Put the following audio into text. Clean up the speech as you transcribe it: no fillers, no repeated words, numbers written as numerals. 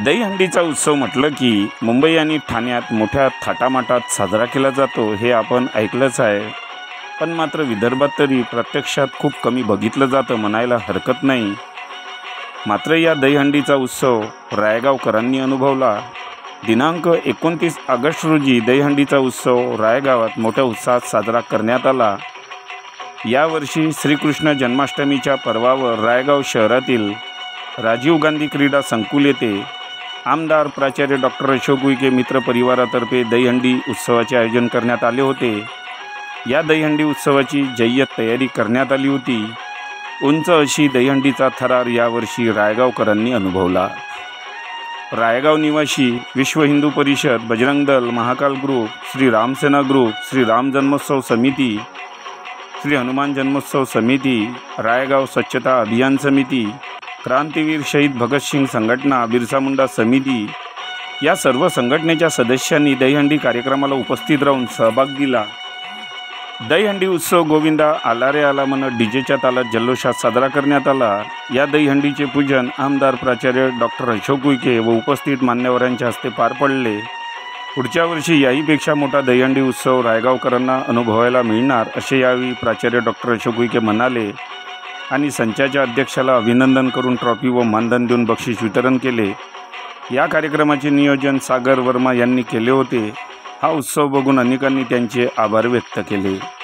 दहीहंडीचा उत्सव म्हटलं की मुंबई आणि ठाण्यात मोठ्या थाटामाटात साजरा केला जातो हे आपण ऐकलंच आहे। पण मात्र विदर्भात तरी प्रत्यक्षात खूप कमी बघितलं जातं म्हणायला हरकत नाही। मात्र या दहीहंडीचा उत्सव रायगावकरांनी अनुभवला। दिनांक 29 ऑगस्ट रोजी दहीहंडीचा उत्सव रायगावात मोठ्या उत्साहात साजरा करण्यात आला। यावर्षी श्रीकृष्ण जन्माष्टमीच्या पर्वावर रायगाव शहरातील राजीव गांधी क्रीडा संकुल येथे आमदार प्राचार्य डॉक्टर अशोक उईके मित्र परिवारातर्फे दहीहंडी उत्सवाचे आयोजन करण्यात आले होते। या दहीहंडी उत्सवाची जय्यत तयारी करण्यात आली होती। उंच अशी दहीहंडीचा थरार यावर्षी रायगावकरांनी अनुभवला। रायगाव निवासी विश्व हिंदू परिषद, बजरंग दल, महाकाल ग्रुप, श्री रामसेना ग्रुप, श्री राम जन्मोत्सव समिती, श्री हनुमान जन्मोत्सव समिती, रायगाव स्वच्छता अभियान समिती, क्रांतीवीर शहीद भगतसिंग संघटना, बिरसा मुंडा समिती या सर्व संघटनेच्या सदस्यांनी दहीहंडी कार्यक्रमाला उपस्थित राहून सहभाग दिला। दहीहंडी उत्सव गोविंदा आला रे आला म्हणत डीजेच्या तालात जल्लोषात साजरा करण्यात आला। या दहीहंडीचे पूजन आमदार प्राचार्य डॉक्टर अशोक उईके व उपस्थित मान्यवरांच्या हस्ते पार पडले। पुढच्या वर्षी याहीपेक्षा मोठा दहीहंडी उत्सव रायगावकरांना अनुभवायला मिळणार असे यावेळी प्राचार्य डॉक्टर अशोक उईके म्हणाले आणि संचाच्या अध्यक्षाला अभिनंदन करून ट्रॉफी व मानधन देऊन बक्षीस वितरण केले। या कार्यक्रमाचे नियोजन सागर वर्मा यांनी केले होते। हा उत्सव बघून अनेकांनी त्यांचे आभार व्यक्त केले।